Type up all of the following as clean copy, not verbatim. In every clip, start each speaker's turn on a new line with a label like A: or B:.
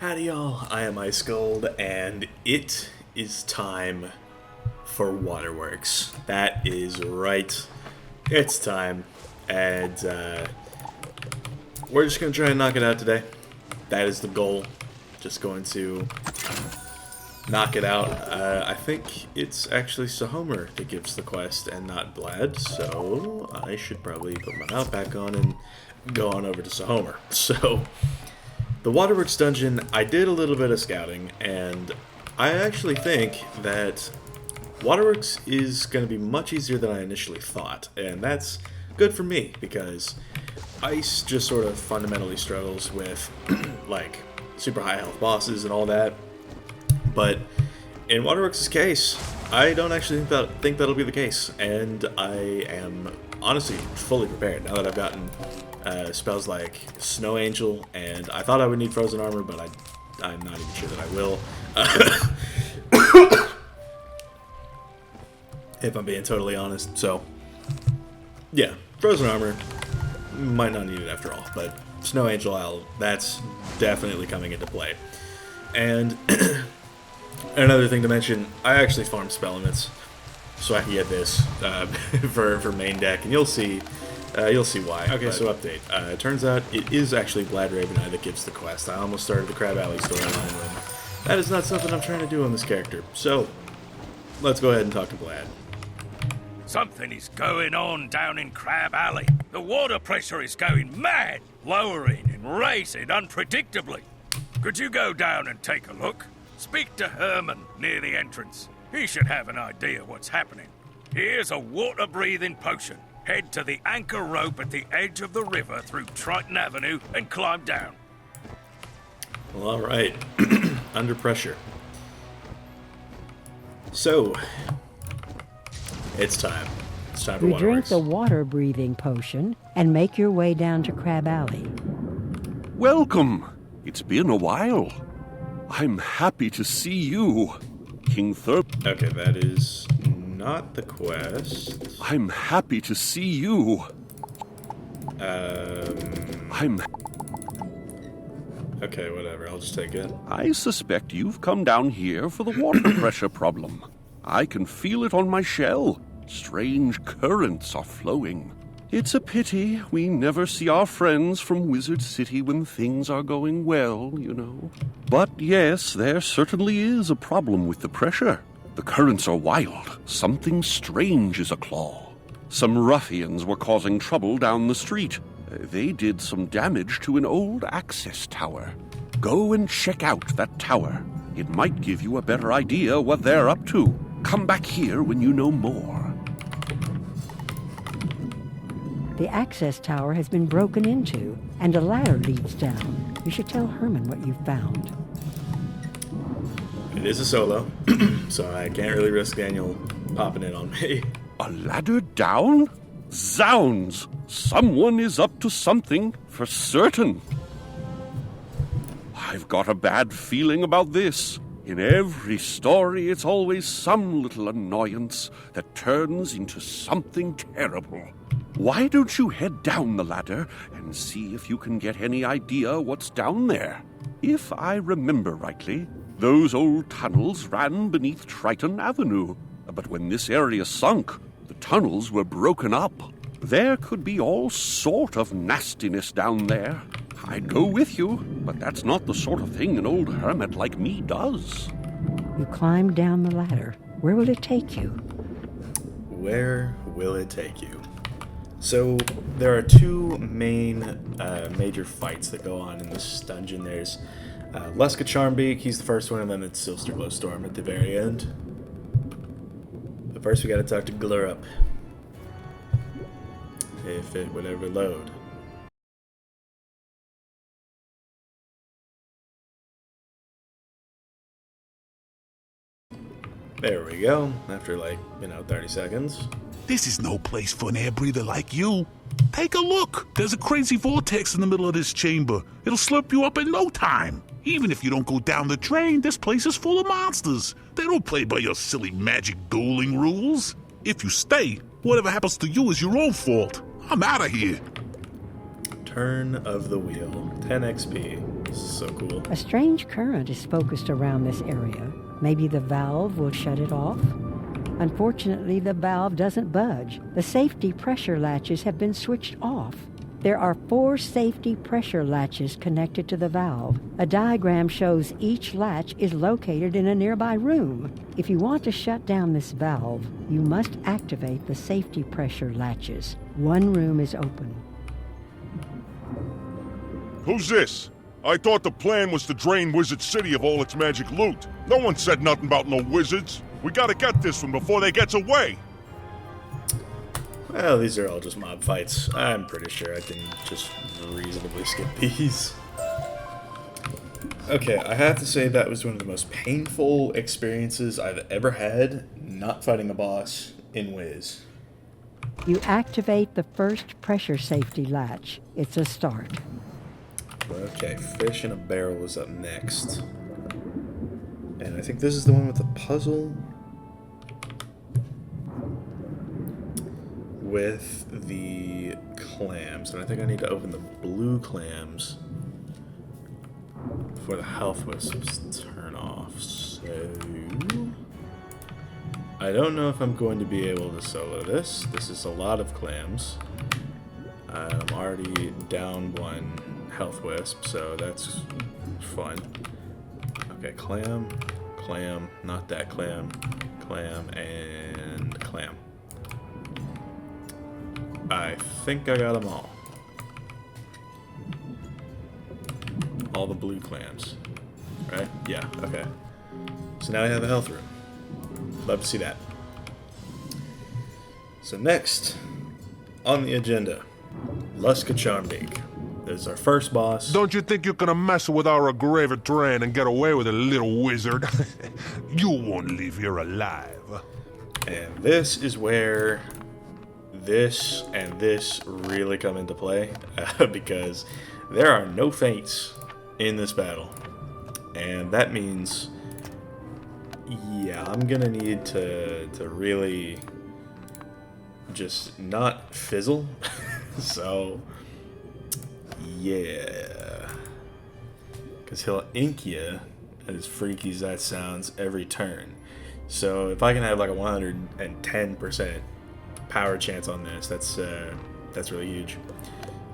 A: Howdy y'all, I am Ice Gold, and it is time for Waterworks. That is right, it's time, and we're just going to try and knock it out today. That is the goal, just going to knock it out. I think it's actually Sahomer that gives the quest and not Blad, so I should probably put my mouth back on and go on over to Sahomer. So, the Waterworks dungeon, I did a little bit of scouting, and I actually think that Waterworks is going to be much easier than I initially thought, and that's good for me, because Ice just sort of fundamentally struggles with, like, super high health bosses and all that, but in Waterworks' case, I don't actually think that'll be the case, and I am honestly fully prepared now that I've gotten spells like Snow Angel, and I thought I would need Frozen Armor, but I'm not even sure that I will. If I'm being totally honest. So, yeah, Frozen Armor, might not need it after all, but Snow Angel, that's definitely coming into play. And another thing to mention, I actually farmed spell limits, so I can get this for main deck, and you'll see why. Okay, so update. It turns out it is actually Blad Raveneye that gives the quest. I almost started the Crab Alley storyline when that is not something I'm trying to do on this character. So, let's go ahead and talk to Blad.
B: Something is going on down in Crab Alley. The water pressure is going mad, lowering and raising unpredictably. Could you go down and take a look? Speak to Herman near the entrance. He should have an idea what's happening. Here's a water-breathing potion. Head to the anchor rope at the edge of the river through Triton Avenue and climb down.
A: Well, alright. Under pressure. So, it's time. It's time for
C: You
A: Waterworks.
C: drink the water-breathing potion and make your way down to Crab Alley.
D: Welcome. It's been a while. I'm happy to see you, King Thurp.
A: Okay, that is not the quest.
D: I'm happy to see you.
A: Okay, whatever. I'll just take it.
D: I suspect you've come down here for the water pressure problem. I can feel it on my shell. Strange currents are flowing. It's a pity we never see our friends from Wizard City when things are going well, you know. But yes, there certainly is a problem with the pressure. The currents are wild. Something strange is aclaw. Some ruffians were causing trouble down the street. They did some damage to an old access tower. Go and check out that tower. It might give you a better idea what they're up to. Come back here when you know more.
C: The access tower has been broken into, and a ladder leads down. You should tell Herman what you found.
A: It is a solo, so I can't really risk Daniel popping in on me.
D: A ladder down? Zounds! Someone is up to something, for certain. I've got a bad feeling about this. In every story, it's always some little annoyance that turns into something terrible. Why don't you head down the ladder and see if you can get any idea what's down there? If I remember rightly, those old tunnels ran beneath Triton Avenue. But when this area sunk, the tunnels were broken up. There could be all sort of nastiness down there. I'd go with you, but that's not the sort of thing an old hermit like me does.
C: You climb down the ladder. Where will it take you?
A: Where will it take you? So, there are two main major fights that go on in this dungeon. There's Leska Charmbeak, he's the first one, and then it's Silster Glowstorm at the very end. But first we gotta talk to Glurup. If it would ever load. There we go, after 30 seconds.
E: This is no place for an air breather like you. Take a look. There's a crazy vortex in the middle of this chamber. It'll slurp you up in no time. Even if you don't go down the drain, this place is full of monsters. They don't play by your silly magic dueling rules. If you stay, whatever happens to you is your own fault. I'm out of here.
A: Turn of the wheel. 10 XP. This is so cool.
C: A strange current is focused around this area. Maybe the valve will shut it off? Unfortunately, the valve doesn't budge. The safety pressure latches have been switched off. There are 4 safety pressure latches connected to the valve. A diagram shows each latch is located in a nearby room. If you want to shut down this valve, you must activate the safety pressure latches. One room is open.
F: Who's this? I thought the plan was to drain Wizard City of all its magic loot. No one said nothing about no wizards. We gotta get this one before they gets away.
A: Well, these are all just mob fights. I'm pretty sure I can just reasonably skip these. Okay, I have to say that was one of the most painful experiences I've ever had, not fighting a boss in Wiz.
C: You activate the first pressure safety latch. It's a start.
A: Okay, fish in a barrel is up next. And I think this is the one with the puzzle. With the clams. And I think I need to open the blue clams before the health wisps turn off. So I don't know if I'm going to be able to solo this. This is a lot of clams. I'm already down 1 health wisp, so that's fun. Okay, clam, clam, not that clam, clam, and clam. I think I got them all. All the blue clams. Right? Yeah, okay. So now I have a health room. Love to see that. So next on the agenda, Luska Charmbig. This is our first boss.
F: Don't you think you're gonna mess with our grave train and get away with it, little wizard? You won't leave here alive.
A: And this is where this and this really come into play, because there are no feints in this battle. And that means, yeah, I'm gonna need to really just not fizzle. So, yeah. Because he'll ink you, as freaky as that sounds, every turn. So if I can have like a 110% power chance on this, that's really huge.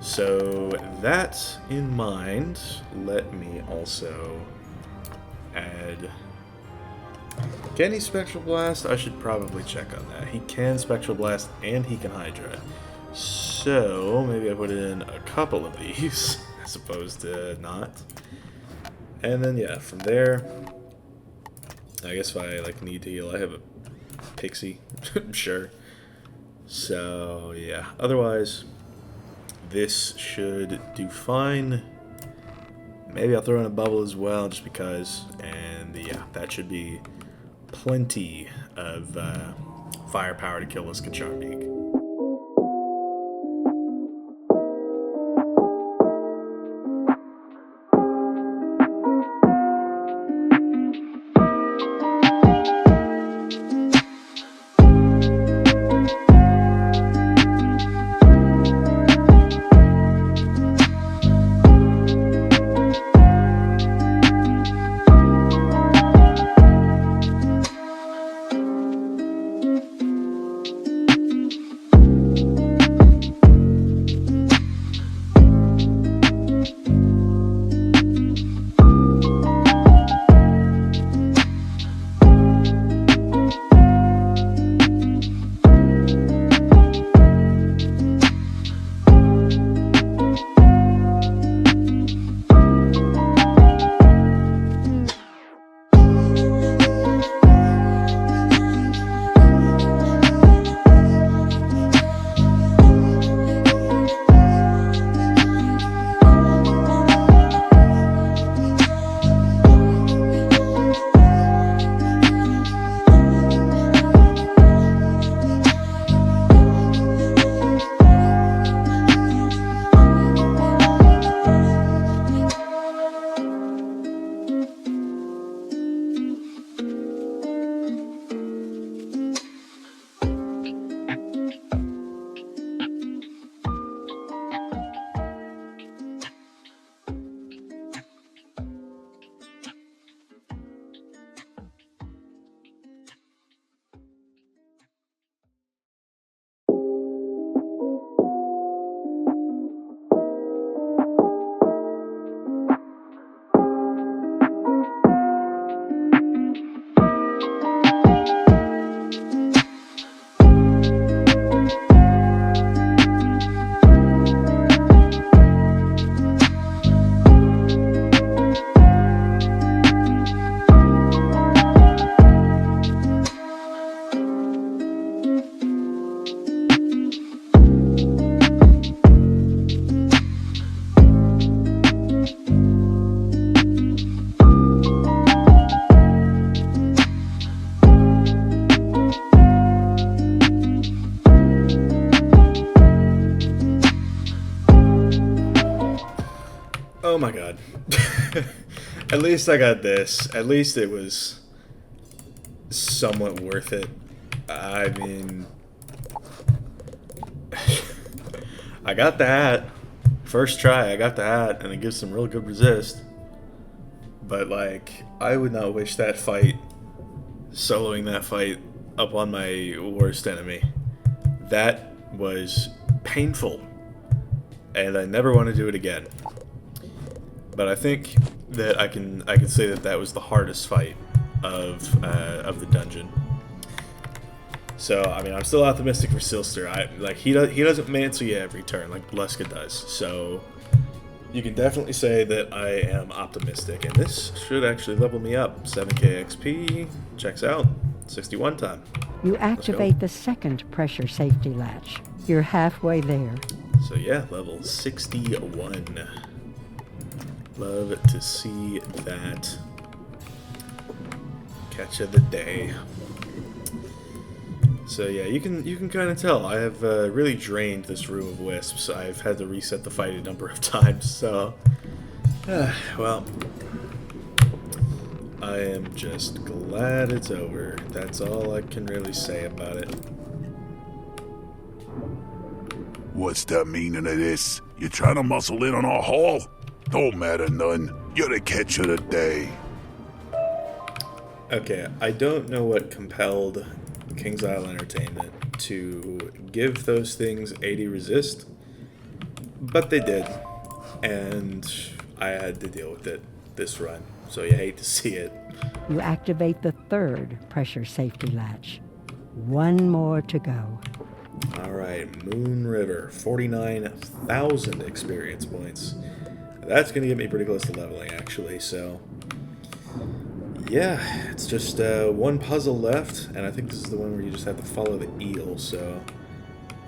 A: So that in mind, let me also add. Can he Spectral Blast? I should probably check on that. He can Spectral Blast and he can Hydra. So maybe I put in a couple of these as opposed to not. And then yeah, from there, I guess if I like need to heal, I have a Pixie, sure. So yeah, otherwise this should do fine. Maybe I'll throw in a bubble as well, just because. And yeah, that should be plenty of firepower to kill this Charmbig. At least I got this. At least it was somewhat worth it. I mean, I got the hat. First try, I got the hat, and it gives some real good resist. But, like, I would not wish that fight, soloing that fight up on my worst enemy. That was painful, and I never want to do it again. But I think that I can say that that was the hardest fight of the dungeon. So I mean, I'm still optimistic for Speedster. He doesn't mantle you every turn like Bleska does. So you can definitely say that I am optimistic, and this should actually level me up. 7k XP checks out. 61 time.
C: You activate the second pressure safety latch. You're halfway there.
A: So yeah, level 61. Love to see that. Catch of the day. So yeah, you can kind of tell I have really drained this room of wisps. I've had to reset the fight a number of times, so well, I am just glad it's over. That's all I can really say about it.
E: What's the meaning of this? You trying to muscle in on our haul? Don't matter none. You're the catch of the day.
A: Okay, I don't know what compelled King's Isle Entertainment to give those things 80 resist, but they did, and I had to deal with it this run, so you hate to see it.
C: You activate the third pressure safety latch. One more to go.
A: Alright, Moon River, 49,000 experience points. That's going to get me pretty close to leveling, actually, so yeah, it's just one puzzle left, and I think this is the one where you just have to follow the eel, so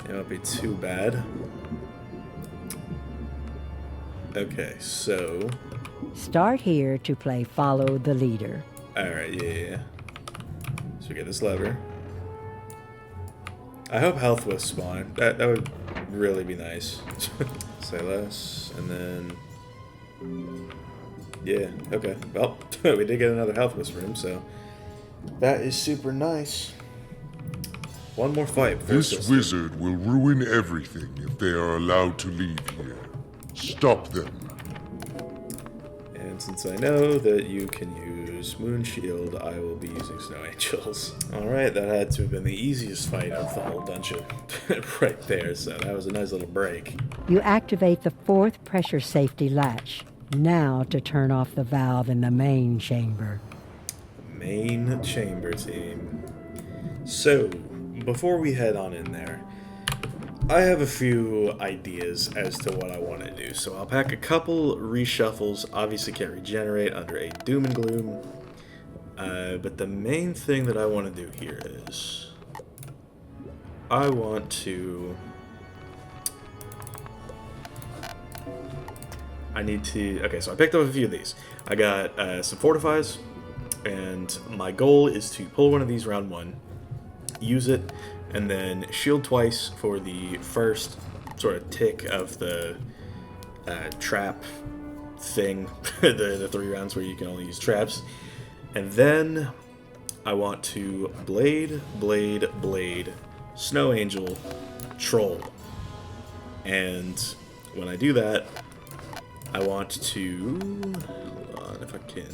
A: it won't be too bad. Okay, so
C: Start here to play Follow the Leader.
A: alright, yeah. So we get this lever. I hope health will spawn. That would really be nice. Say less, and then yeah, okay. Well, we did get another health wisp room, so that is super nice. One more fight.
F: This wizard will ruin everything if they are allowed to leave here. Stop them.
A: And since I know that you can use Moon Shield, I will be using Snow Angels. Alright, that had to have been the easiest fight of the whole dungeon. Right there, so that was a nice little break.
C: You activate the fourth pressure safety latch. Now to turn off the valve in the main chamber.
A: Main chamber team. So, before we head on in there, I have a few ideas as to what I want to do. So I'll pack a couple reshuffles. Obviously can't regenerate under a Doom and Gloom. But the main thing that I want to do here is I want to... Okay, so I picked up a few of these. I got some Fortifies, and my goal is to pull one of these round one, use it, and then shield twice for the first sort of tick of the trap thing, the 3 rounds where you can only use traps. And then I want to Blade, Snow Angel, Troll. And when I do that, I want to... Hold on, if I can...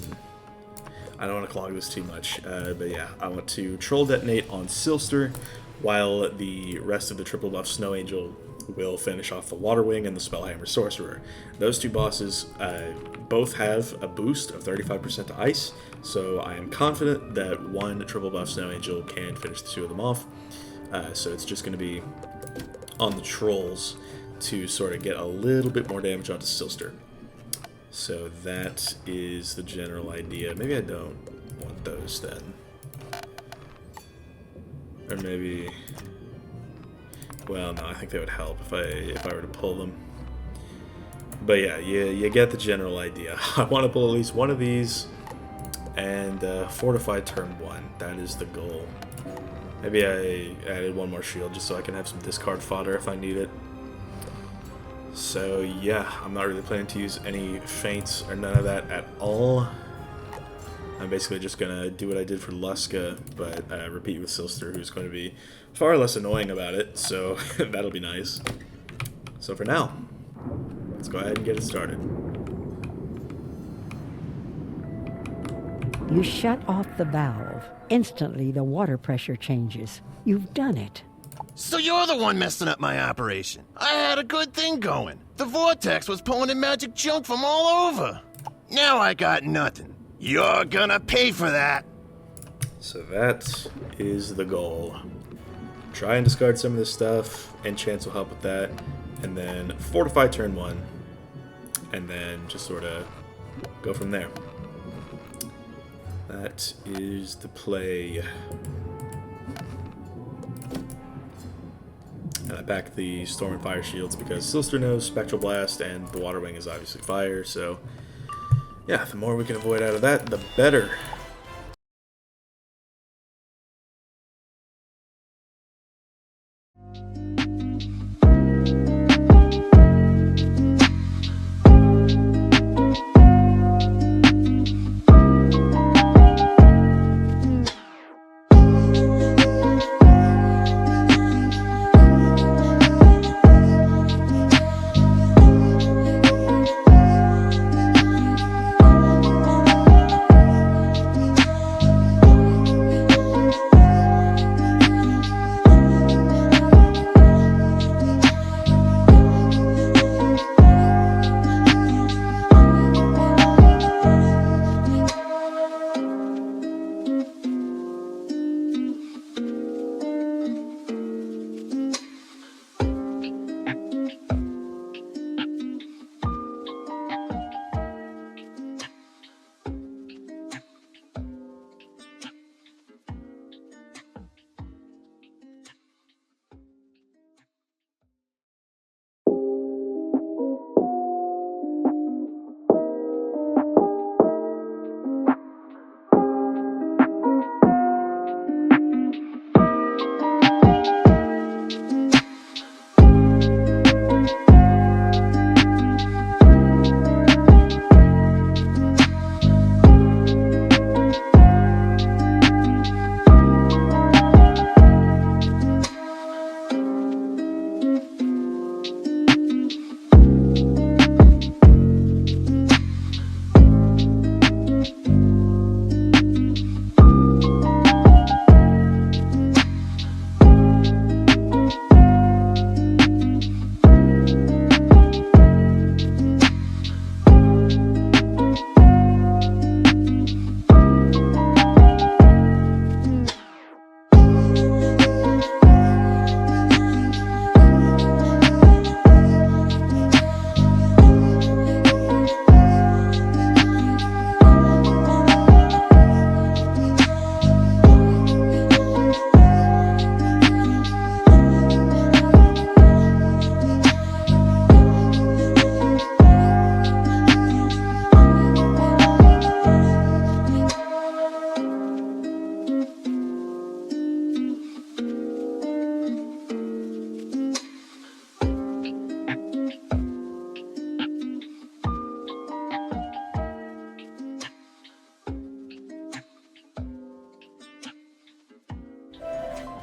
A: I don't want to clog this too much, but yeah, I want to Troll Detonate on Speedster, while the rest of the triple buff Snow Angel will finish off the Water Wing and the Spellhammer Sorcerer. Those two bosses both have a boost of 35% to Ice, so I am confident that one triple buff Snow Angel can finish the 2 of them off. So it's just going to be on the Trolls to sort of get a little bit more damage onto Speedster. So that is the general idea. Maybe I don't want those then. Or maybe... Well, no, I think that would help if I were to pull them. But yeah, you get the general idea. I want to pull at least one of these and fortify turn 1. That is the goal. Maybe I added one more shield just so I can have some discard fodder if I need it. So yeah, I'm not really planning to use any feints or none of that at all. I'm basically just going to do what I did for Luska, but repeat with Speedster, who's going to be far less annoying about it, so that'll be nice. So for now, let's go ahead and get it started.
C: You shut off the valve. Instantly, the water pressure changes. You've done it.
G: So you're the one messing up my operation. I had a good thing going. The vortex was pulling in magic junk from all over. Now I got nothing. You're gonna pay for that.
A: So that is the goal. Try and discard some of this stuff. Enchants will help with that. And then fortify turn 1. And then just sort of go from there. That is the play. And I back the Storm and Fire shields because Speedster knows Spectral Blast and the Water Wing is obviously fire, so yeah, the more we can avoid out of that, the better.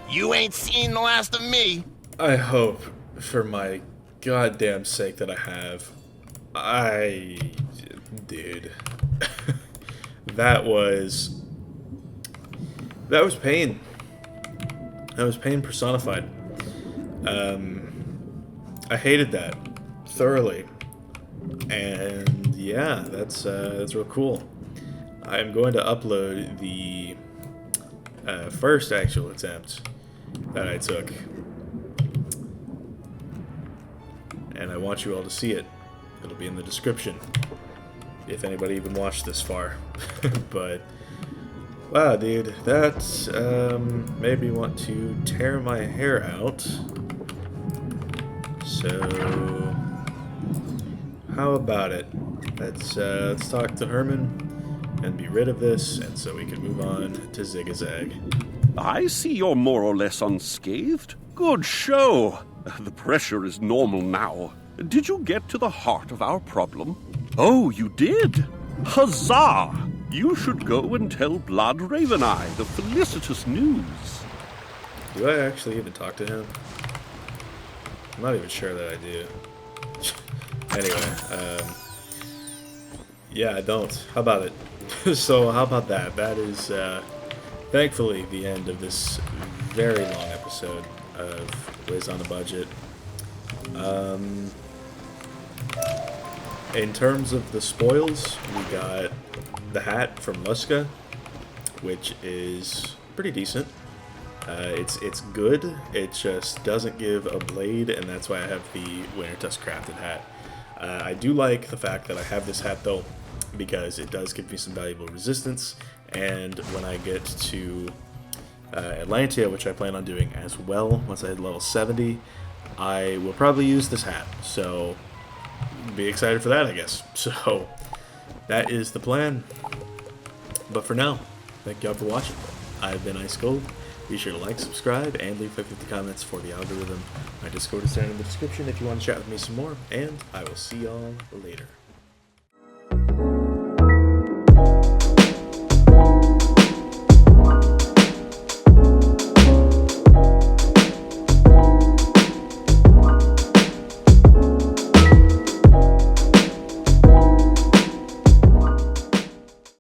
G: You ain't seen the last of me.
A: I hope, for my goddamn sake, that I have. Dude. That was pain. That was pain personified. I hated that thoroughly. And yeah, that's real cool. I'm going to upload the first actual attempt that I took, and I want you all to see it. It'll be in the description if anybody even watched this far. But wow, dude, that made me want to tear my hair out. So how about it? Let's talk to Herman and be rid of this, and so we can move on to Zig-a-Zag.
D: I see you're more or less unscathed. Good show. The pressure is normal now. Did you get to the heart of our problem? Oh, you did? Huzzah! You should go and tell Blood Raveneye the felicitous news.
A: Do I actually even talk to him? I'm not even sure that I do. Anyway, yeah, I don't. How about it? So, how about that? That is, thankfully, the end of this very long episode of Wiz on a Budget. In terms of the spoils, we got the hat from Muska, which is pretty decent. It's good. It just doesn't give a blade, and that's why I have the Winter Tusk crafted hat. I do like the fact that I have this hat though, because it does give me some valuable resistance, and when I get to Atlantia, which I plan on doing as well once I hit level 70, I will probably use this hat, so be excited for that, I guess. So that is the plan. But for now, thank y'all for watching. I've been Ice Cold. Be sure to like, subscribe, and leave 50 comments for the algorithm. My Discord is down in the description if you want to chat with me some more, and I will see y'all later.